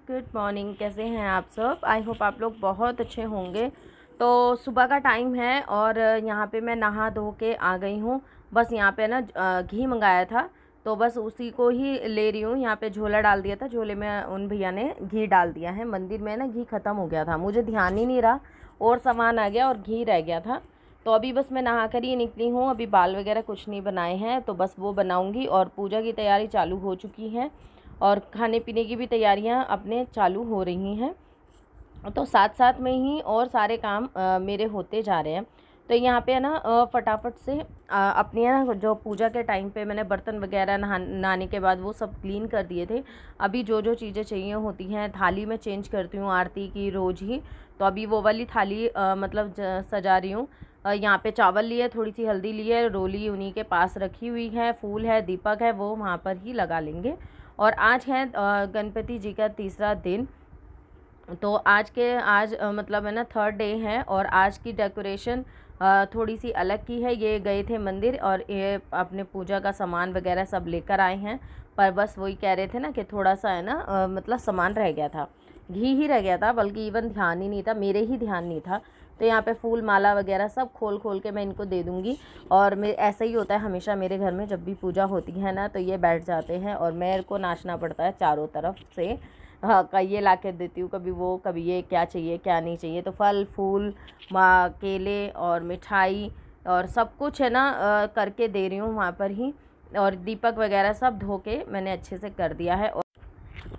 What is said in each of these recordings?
Good morning. कैसे हैं आप सब? आई होप आप लोग बहुत अच्छे होंगे। तो सुबह का टाइम है और यहाँ पे मैं नहा धो के आ गई हूँ। बस यहाँ पे ना घी मंगाया था, तो बस उसी को ही ले रही हूँ। यहाँ पे झोला डाल दिया था, झोले में उन भैया ने घी डाल दिया है। मंदिर में ना घी ख़त्म हो गया था, मुझे ध्यान ही नहीं रहा और सामान आ गया और घी रह गया था। तो अभी बस मैं नहा कर ही निकली हूँ। अभी बाल वगैरह कुछ नहीं बनाए हैं, तो बस वो बनाऊँगी। और पूजा की तैयारी चालू हो चुकी है और खाने पीने की भी तैयारियां अपने चालू हो रही हैं। तो साथ साथ में ही और सारे काम मेरे होते जा रहे हैं। तो यहाँ पे है ना फटाफट से अपनी है ना जो पूजा के टाइम पे मैंने बर्तन वगैरह नहाने के बाद वो सब क्लीन कर दिए थे। अभी जो जो चीज़ें चाहिए होती हैं थाली में चेंज करती हूँ आरती की रोज़ ही। तो अभी वो वाली थाली मतलब सजा रही हूँ। यहाँ पे चावल लिए, थोड़ी सी हल्दी लिए, रोली उन्हीं के पास रखी हुई है, फूल है, दीपक है, वो वहाँ पर ही लगा लेंगे। और आज है गणपति जी का तीसरा दिन। तो आज मतलब है ना थर्ड डे है और आज की डेकोरेशन थोड़ी सी अलग की है। ये गए थे मंदिर और ये अपने पूजा का सामान वगैरह सब लेकर आए हैं। पर बस वही कह रहे थे ना कि थोड़ा सा है ना मतलब सामान रह गया था, घी ही रह गया था, बल्कि इवन ध्यान ही नहीं था, मेरे ही ध्यान नहीं था। तो यहाँ पे फूल माला वगैरह सब खोल खोल के मैं इनको दे दूँगी। और मैं ऐसा ही होता है हमेशा मेरे घर में, जब भी पूजा होती है ना तो ये बैठ जाते हैं और मेरे को नाचना पड़ता है चारों तरफ से। हाँ, ये ला के देती हूँ, कभी वो कभी ये, क्या चाहिए क्या नहीं चाहिए। तो फल फूल माँ केले और मिठाई और सब कुछ है ना करके दे रही हूँ वहाँ पर ही। और दीपक वगैरह सब धो के मैंने अच्छे से कर दिया है।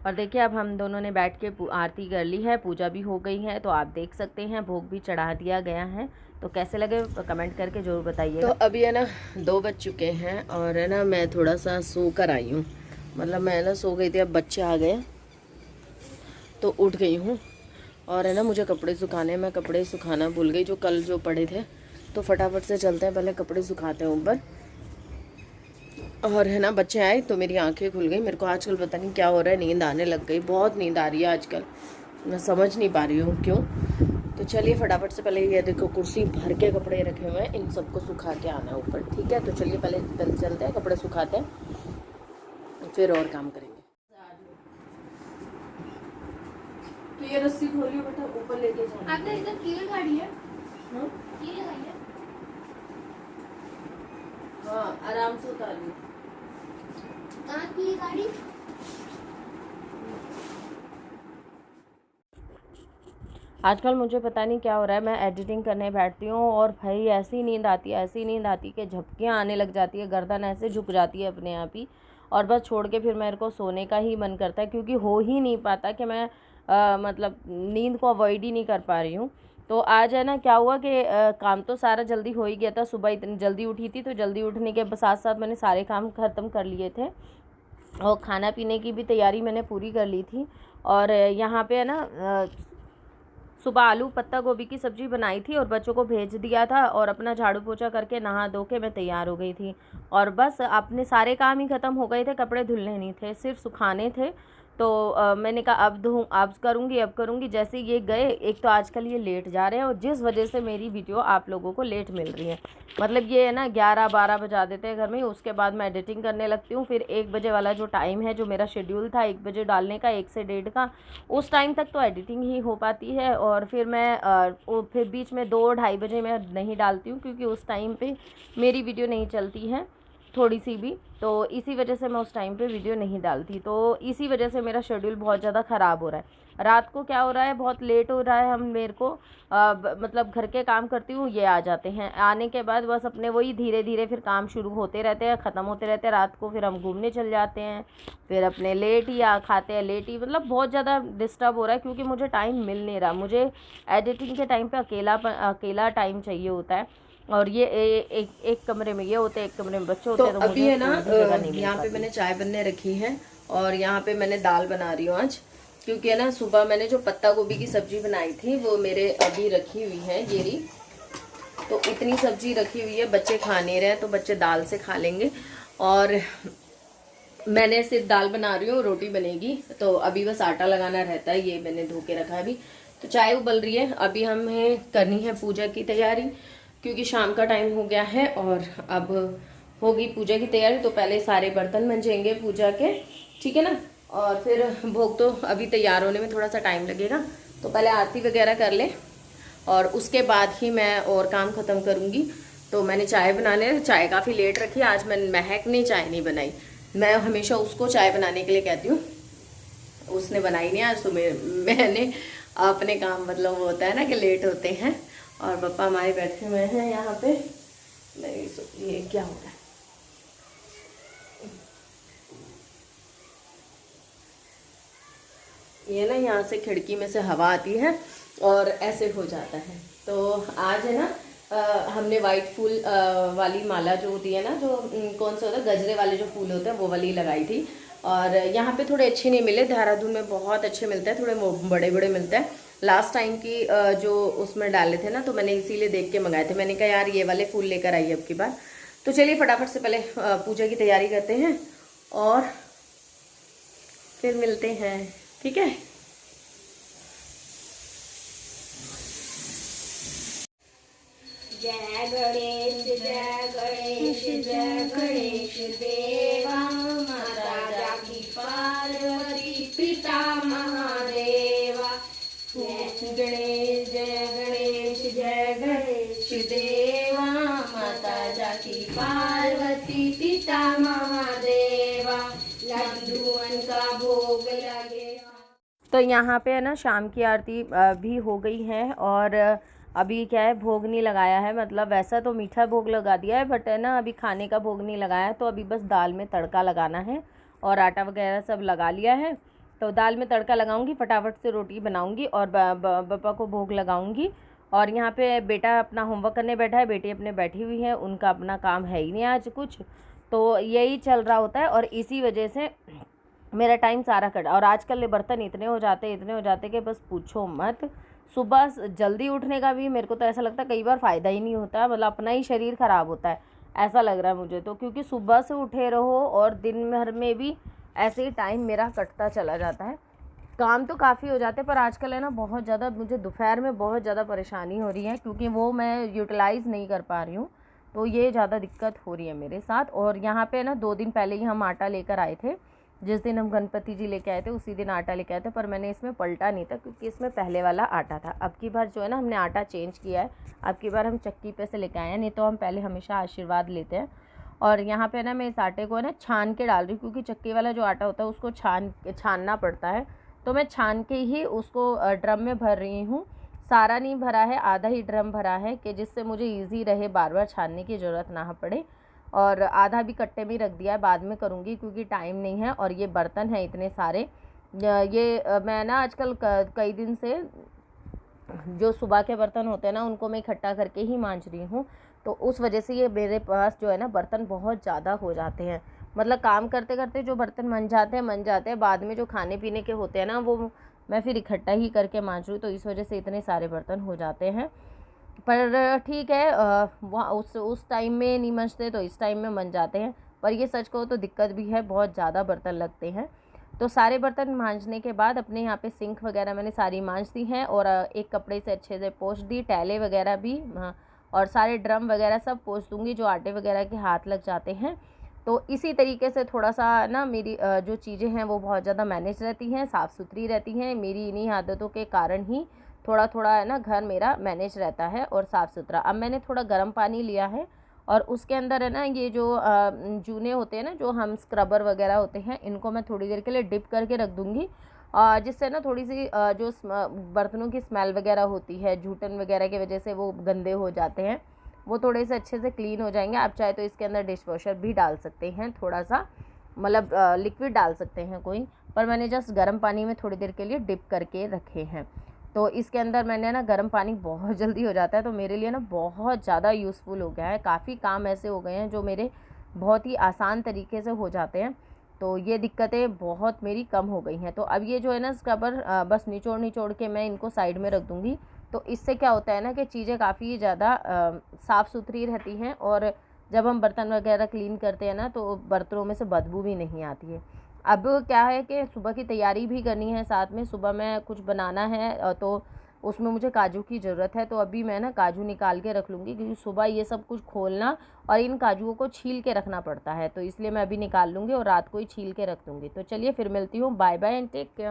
और देखिए अब हम दोनों ने बैठ के आरती कर ली है, पूजा भी हो गई है। तो आप देख सकते हैं भोग भी चढ़ा दिया गया है। तो कैसे लगे कमेंट करके ज़रूर बताइए। तो अभी है ना 2 बज चुके हैं और है ना मैं थोड़ा सा सो कर आई हूँ। मतलब मैं ना सो गई थी, अब बच्चे आ गए तो उठ गई हूँ। और है ना मुझे कपड़े सुखाने, मैं कपड़े सुखाना भूल गई जो कल जो पड़े थे। तो फटाफट से चलते हैं, पहले कपड़े सुखाते हैं ऊपर। और है ना बच्चे आए तो मेरी आंखें खुल गई। मेरे को आजकल पता नहीं क्या हो रहा है, नींद आने लग गई, बहुत नींद आ रही है आजकल, मैं समझ नहीं पा रही हूँ क्यों। तो चलिए फटाफट से पहले ये देखो कुर्सी भर के कपड़े रखे हुए हैं, इन सबको सुखा के आना ऊपर, ठीक है। तो चलिए पहले चलते हैं, कपड़े सुखाते हैं, फिर और काम करेंगे। तो ये रस्सी खोलिए बेटा, ऊपर लेके जाना। आपने इधर कील गाड़ी है? हाँ कील लगाई है? हाँ, आराम से उतारिए। कहाँ कील गाड़ी? आजकल मुझे पता नहीं क्या हो रहा है, मैं एडिटिंग करने बैठती हूँ और भाई ऐसी नींद आती है, ऐसी नींद आती है कि झपकियाँ आने लग जाती है, गर्दन ऐसे झुक जाती है अपने आप ही। और बस छोड़ के फिर मेरे को सोने का ही मन करता है, क्योंकि हो ही नहीं पाता कि मैं मतलब नींद को अवॉइड ही नहीं कर पा रही हूँ। तो आज है ना क्या हुआ कि काम तो सारा जल्दी हो ही गया था, सुबह इतनी जल्दी उठी थी, तो जल्दी उठने के साथ साथ मैंने सारे काम ख़त्म कर लिए थे और खाना पीने की भी तैयारी मैंने पूरी कर ली थी। और यहाँ पे है ना सुबह आलू पत्ता गोभी की सब्ज़ी बनाई थी और बच्चों को भेज दिया था और अपना झाड़ू पोछा करके नहा धो के मैं तैयार हो गई थी। और बस अपने सारे काम ही ख़त्म हो गए थे, कपड़े धुलने नहीं थे, सिर्फ सुखाने थे। तो मैंने कहा अब करूँगी। जैसे ये गए, एक तो आजकल ये लेट जा रहे हैं और जिस वजह से मेरी वीडियो आप लोगों को लेट मिल रही है। मतलब ये है ना 11-12 बजा देते हैं घर में, उसके बाद मैं एडिटिंग करने लगती हूँ। फिर 1 बजे वाला जो टाइम है, जो मेरा शेड्यूल था 1 बजे डालने का, 1 से 1:30 का, उस टाइम तक तो एडिटिंग ही हो पाती है। और फिर मैं फिर बीच में 2-2:30 बजे मैं नहीं डालती हूँ, क्योंकि उस टाइम पे मेरी वीडियो नहीं चलती है थोड़ी सी भी। तो इसी वजह से मैं उस टाइम पे वीडियो नहीं डालती। तो इसी वजह से मेरा शेड्यूल बहुत ज़्यादा ख़राब हो रहा है। रात को क्या हो रहा है, बहुत लेट हो रहा है, हम मेरे को मतलब घर के काम करती हूँ, ये आ जाते हैं, आने के बाद बस अपने वही धीरे धीरे फिर काम शुरू होते रहते हैं, ख़त्म होते रहते हैं। रात को फिर हम घूमने चल जाते हैं, फिर अपने लेट ही खाते हैं लेट ही। मतलब बहुत ज़्यादा डिस्टर्ब हो रहा है, क्योंकि मुझे टाइम मिल नहीं रहा। मुझे एडिटिंग के टाइम पे अकेला टाइम चाहिए होता है। और ये एक कमरे में ये होते हैं, एक कमरे में बच्चे होते हैं। तो अभी है ना यहाँ पे मैंने चाय बनने रखी है और यहाँ पे मैंने दाल बना रही हूँ आज, क्योंकि है ना सुबह मैंने जो पत्ता गोभी की सब्जी बनाई थी वो मेरे अभी रखी हुई है, ये रही। तो इतनी सब्जी रखी हुई है, बच्चे खा नहीं रहे हैं तो बच्चे दाल से खा लेंगे। और मैंने सिर्फ दाल बना रही हूँ, रोटी बनेगी। तो अभी बस आटा लगाना रहता है, ये मैंने धो के रखा है अभी। तो चाय उबल रही है, अभी हमें करनी है पूजा की तैयारी, क्योंकि शाम का टाइम हो गया है और अब होगी पूजा की तैयारी। तो पहले सारे बर्तन मंजेंगे पूजा के, ठीक है ना। और फिर भोग तो अभी तैयार होने में थोड़ा सा टाइम लगेगा, तो पहले आरती वगैरह कर लें और उसके बाद ही मैं और काम ख़त्म करूँगी। तो मैंने चाय बनाने, चाय काफ़ी लेट रखी, आज मैं महक ने चाय नहीं बनाई। मैं हमेशा उसको चाय बनाने के लिए कहती हूँ, उसने बनाई नहीं आज, तो मैंने अपने काम, मतलब वो होता है ना कि लेट होते हैं। और पापा हमारे बैठे हुए हैं यहाँ पे। ये क्या हो रहा है? ये ना यहाँ से खिड़की में से हवा आती है और ऐसे हो जाता है। तो आज है ना हमने वाइट फूल वाली माला जो होती है ना, जो कौन सा होता है, गजरे वाले जो फूल होते हैं, वो वाली लगाई थी। और यहाँ पे थोड़े अच्छे नहीं मिले, देहरादून में बहुत अच्छे मिलते हैं, थोड़े बड़े बड़े मिलते हैं। लास्ट टाइम की जो उसमें डाले थे ना, तो मैंने इसीलिए देख के मंगाए थे। मैंने कहा यार ये वाले फूल लेकर आई अब की बार। तो चलिए फटाफट से पहले पूजा की तैयारी करते हैं और फिर मिलते हैं, ठीक है। जय गणेश जय गणेश जय गणेश देवा, माता जाकी पार्वती पिता महादेवा। जय गणेश जय गणेश जय गणेश देवा, माता जाकी पार्वती पिता महादेवा। लड्डूअन का भोग लगे। तो यहाँ पे है ना शाम की आरती भी हो गई है और अभी क्या है, भोग नहीं लगाया है। मतलब वैसा तो मीठा भोग लगा दिया है, बट है ना अभी खाने का भोग नहीं लगाया। तो अभी बस दाल में तड़का लगाना है और आटा वगैरह सब लगा लिया है। तो दाल में तड़का लगाऊंगी, फटाफट से रोटी बनाऊंगी और पापा को भोग लगाऊंगी। और यहाँ पे बेटा अपना होमवर्क करने बैठा है, बेटी अपने बैठी हुई है, उनका अपना काम है ही नहीं आज कुछ। तो यही चल रहा होता है और इसी वजह से मेरा टाइम सारा कट। और आजकल बर्तन इतने हो जाते कि बस पूछो मत। सुबह जल्दी उठने का भी मेरे को तो ऐसा लगता है कई बार फ़ायदा ही नहीं होता, मतलब अपना ही शरीर ख़राब होता है, ऐसा लग रहा है मुझे तो। क्योंकि सुबह से उठे रहो और दिन भर में भी ऐसे ही टाइम मेरा कटता चला जाता है। काम तो काफ़ी हो जाते हैं, पर आजकल है ना बहुत ज़्यादा मुझे दोपहर में बहुत ज़्यादा परेशानी हो रही है, क्योंकि वो मैं यूटिलाइज़ नहीं कर पा रही हूँ। तो ये ज़्यादा दिक्कत हो रही है मेरे साथ। और यहाँ पे ना 2 दिन पहले ही हम आटा लेकर आए थे, जिस दिन हम गणपति जी लेके आए थे उसी दिन आटा लेके आए थे, पर मैंने इसमें पलटा नहीं था क्योंकि इसमें पहले वाला आटा था। अब की बार जो है ना हमने आटा चेंज किया है, अब की बार हम चक्की पे से लेके आए हैं, नहीं तो हम पहले हमेशा आशीर्वाद लेते हैं। और यहाँ पे ना मैं इस आटे को ना छान के डाल रही हूँ, क्योंकि चक्की वाला जो आटा होता है उसको छानना पड़ता है। तो मैं छान के ही उसको ड्रम में भर रही हूँ। सारा नहीं भरा है, आधा ही ड्रम भरा है, कि जिससे मुझे ईजी रहे, बार बार छानने की ज़रूरत ना पड़े। और आधा भी कट्टे में रख दिया है, बाद में करूँगी क्योंकि टाइम नहीं है। और ये बर्तन हैं इतने सारे, ये मैं ना आजकल कई दिन से जो सुबह के बर्तन होते हैं ना उनको मैं इकट्ठा करके ही मांज रही हूँ। तो उस वजह से ये मेरे पास जो है ना बर्तन बहुत ज़्यादा हो जाते हैं। मतलब काम करते करते जो बर्तन मन जाते हैं, बाद में जो खाने पीने के होते हैं ना वो मैं फिर इकट्ठा ही करके मांज रही हूँ। तो इस वजह से इतने सारे बर्तन हो जाते हैं। पर ठीक है, वहाँ उस टाइम में नहीं मंजते तो इस टाइम में मंज जाते हैं। पर ये सच कहो तो दिक्कत भी है, बहुत ज़्यादा बर्तन लगते हैं। तो सारे बर्तन मांजने के बाद अपने यहाँ पे सिंक वगैरह मैंने सारी मांज दी हैं और एक कपड़े से अच्छे से पोंछ दी, टैले वगैरह भी, और सारे ड्रम वगैरह सब पोंछ दूँगी जो आटे वगैरह के हाथ लग जाते हैं। तो इसी तरीके से थोड़ा सा ना मेरी जो चीज़ें हैं वो बहुत ज़्यादा मैनेज रहती हैं, साफ़ सुथरी रहती हैं। मेरी इन्हीं आदतों के कारण ही थोड़ा थोड़ा है ना घर मेरा मैनेज रहता है और साफ़ सुथरा। अब मैंने थोड़ा गर्म पानी लिया है और उसके अंदर है ना ये जो जूने होते हैं ना, जो हम स्क्रबर वगैरह होते हैं, इनको मैं थोड़ी देर के लिए डिप करके रख दूँगी, जिससे ना थोड़ी सी जो बर्तनों की स्मेल वगैरह होती है, जूठन वगैरह की वजह से वो गंदे हो जाते हैं, वो थोड़े से अच्छे से क्लीन हो जाएंगे। आप चाहे तो इसके अंदर डिश वॉशर भी डाल सकते हैं, थोड़ा सा मतलब लिक्विड डाल सकते हैं कोई, पर मैंने जस्ट गर्म पानी में थोड़ी देर के लिए डिप करके रखे हैं। तो इसके अंदर मैंने ना गर्म पानी बहुत जल्दी हो जाता है, तो मेरे लिए ना बहुत ज़्यादा यूज़फुल हो गया है। काफ़ी काम ऐसे हो गए हैं जो मेरे बहुत ही आसान तरीके से हो जाते हैं। तो ये दिक्कतें बहुत मेरी कम हो गई हैं। तो अब ये जो है ना स्क्रबर बस निचोड़ निचोड़ के मैं इनको साइड में रख दूँगी। तो इससे क्या होता है ना कि चीज़ें काफ़ी ज़्यादा साफ़ सुथरी रहती हैं और जब हम बर्तन वगैरह क्लीन करते हैं ना तो बर्तनों में से बदबू भी नहीं आती है। अब क्या है कि सुबह की तैयारी भी करनी है, साथ में सुबह में कुछ बनाना है, तो उसमें मुझे काजू की ज़रूरत है। तो अभी मैं ना काजू निकाल के रख लूँगी, क्योंकि सुबह ये सब कुछ खोलना और इन काजुओं को छील के रखना पड़ता है, तो इसलिए मैं अभी निकाल लूँगी और रात को ही छील के रख दूँगी। तो चलिए फिर मिलती हूँ, bye bye and take care.